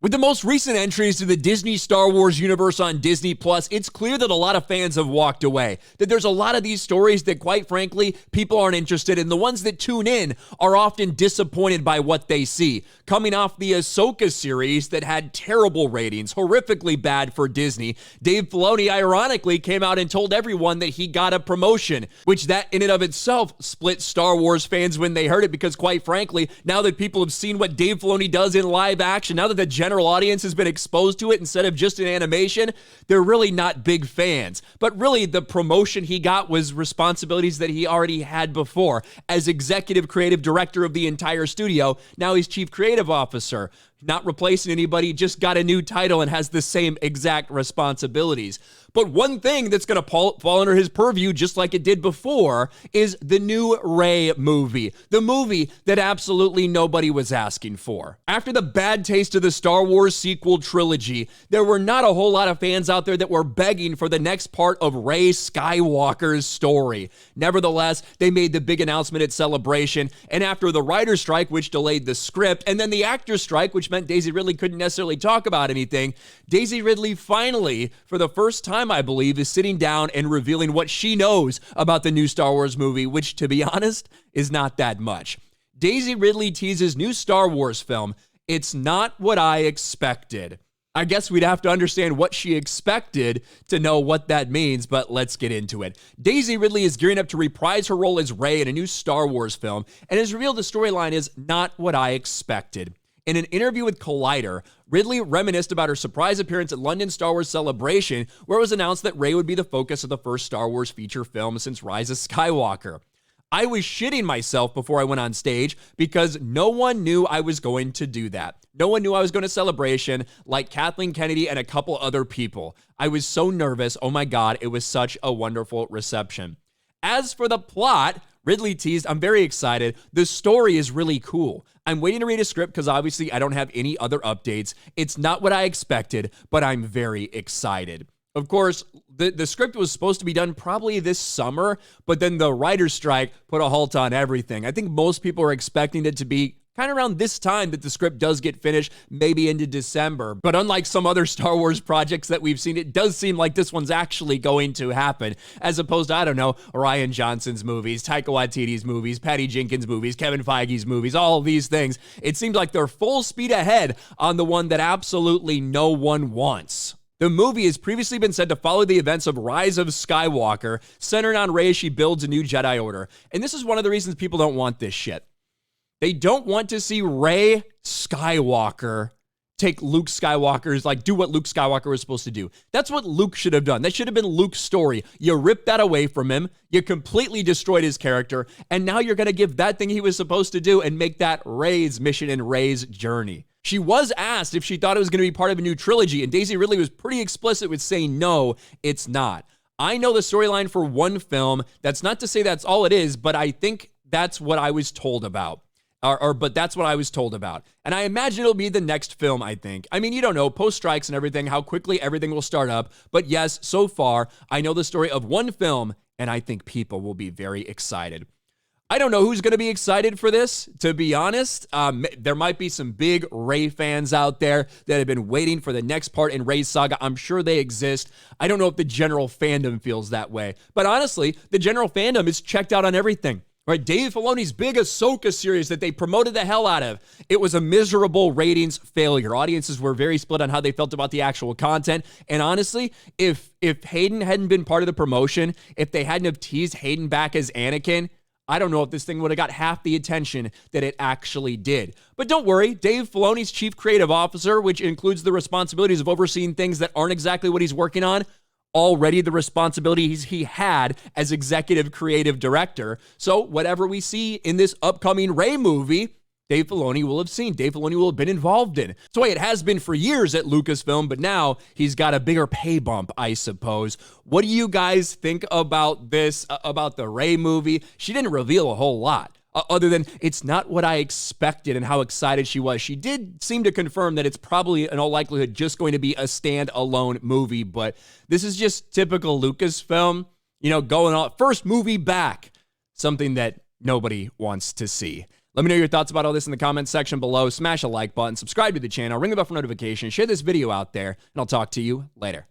With the most recent entries to the Disney Star Wars universe on Disney+, it's clear that a lot of fans have walked away. That there's a lot of these stories that, quite frankly, people aren't interested in. The ones that tune in are often disappointed by what they see. Coming off the Ahsoka series that had terrible ratings, horrifically bad for Disney, Dave Filoni ironically came out and told everyone that he got a promotion, which that in and of itself split Star Wars fans when they heard it, because quite frankly, now that people have seen what Dave Filoni does in live action, now that the general audience has been exposed to it instead of just an animation, they're really not big fans. But really, the promotion he got was responsibilities that he already had before. As executive creative director of the entire studio, now he's chief creative officer. Not replacing anybody, just got a new title and has the same exact responsibilities. But one thing that's going to fall under his purview, just like it did before, is the new Rey movie. The movie that absolutely nobody was asking for. After the bad taste of the Star Wars sequel trilogy, there were not a whole lot of fans out there that were begging for the next part of Rey Skywalker's story. Nevertheless, they made the big announcement at Celebration, and after the writer's strike, which delayed the script, and then the actor's strike, which meant Daisy Ridley couldn't necessarily talk about anything, Daisy Ridley finally, for the first time, I believe, is sitting down and revealing what she knows about the new Star Wars movie, which, to be honest, is not that much. Daisy Ridley teases new Star Wars film. It's not what I expected. I guess we'd have to understand what she expected to know what that means, but let's get into it. Daisy Ridley is gearing up to reprise her role as Rey in a new Star Wars film, and has revealed the storyline is not what I expected. In an interview with Collider, Ridley reminisced about her surprise appearance at London Star Wars Celebration, where it was announced that Rey would be the focus of the first Star Wars feature film since Rise of Skywalker. I was shitting myself before I went on stage because no one knew I was going to do that. No one knew I was going to Celebration, like Kathleen Kennedy and a couple other people. I was so nervous. Oh my God, it was such a wonderful reception. As for the plot, Ridley teased, I'm very excited. The story is really cool. I'm waiting to read a script because obviously I don't have any other updates. It's not what I expected, but I'm very excited. Of course, the script was supposed to be done probably this summer, but then the writer's strike put a halt on everything. I think most people are expecting it to be kind of around this time that the script does get finished, maybe into December. But unlike some other Star Wars projects that we've seen, it does seem like this one's actually going to happen, as opposed to, I don't know, Rian Johnson's movies, Taika Waititi's movies, Patty Jenkins' movies, Kevin Feige's movies, all of these things. It seems like they're full speed ahead on the one that absolutely no one wants. The movie has previously been said to follow the events of Rise of Skywalker, centered on Rey as she builds a new Jedi Order. And this is one of the reasons people don't want this shit. They don't want to see Rey Skywalker take Luke Skywalker's, do what Luke Skywalker was supposed to do. That's what Luke should have done. That should have been Luke's story. You ripped that away from him. You completely destroyed his character. And now you're going to give that thing he was supposed to do and make that Rey's mission and Rey's journey. She was asked if she thought it was going to be part of a new trilogy, and Daisy Ridley was pretty explicit with saying, no, it's not. I know the storyline for one film. That's not to say that's all it is, but I think that's what I was told about. But that's what I was told about. And I imagine it'll be the next film, I think. I mean, you don't know, post-strikes and everything, how quickly everything will start up. But yes, so far, I know the story of one film, and I think people will be very excited. I don't know who's going to be excited for this, to be honest. There might be some big Rey fans out there that have been waiting for the next part in Rey's saga. I'm sure they exist. I don't know if the general fandom feels that way. But honestly, the general fandom is checked out on everything. Right, Dave Filoni's big Ahsoka series that they promoted the hell out of, it was a miserable ratings failure. Audiences were very split on how they felt about the actual content. And honestly, if Hayden hadn't been part of the promotion, if they hadn't have teased Hayden back as Anakin, I don't know if this thing would have got half the attention that it actually did. But don't worry, Dave Filoni's chief creative officer, which includes the responsibilities of overseeing things that aren't exactly what he's working on, already the responsibilities he had as executive creative director. So whatever we see in this upcoming Rey movie, Dave Filoni will have seen. Dave Filoni will have been involved in. It's the way it has been for years at Lucasfilm, but now he's got a bigger pay bump, I suppose. What do you guys think about this, about the Rey movie? She didn't reveal a whole lot. Other than it's not what I expected and how excited she was. She did seem to confirm that it's probably in all likelihood just going to be a standalone movie, but this is just typical Lucasfilm, going on first movie back, something that nobody wants to see. Let me know your thoughts about all this in the comments section below. Smash a like button, subscribe to the channel, ring the bell for notifications, share this video out there, and I'll talk to you later.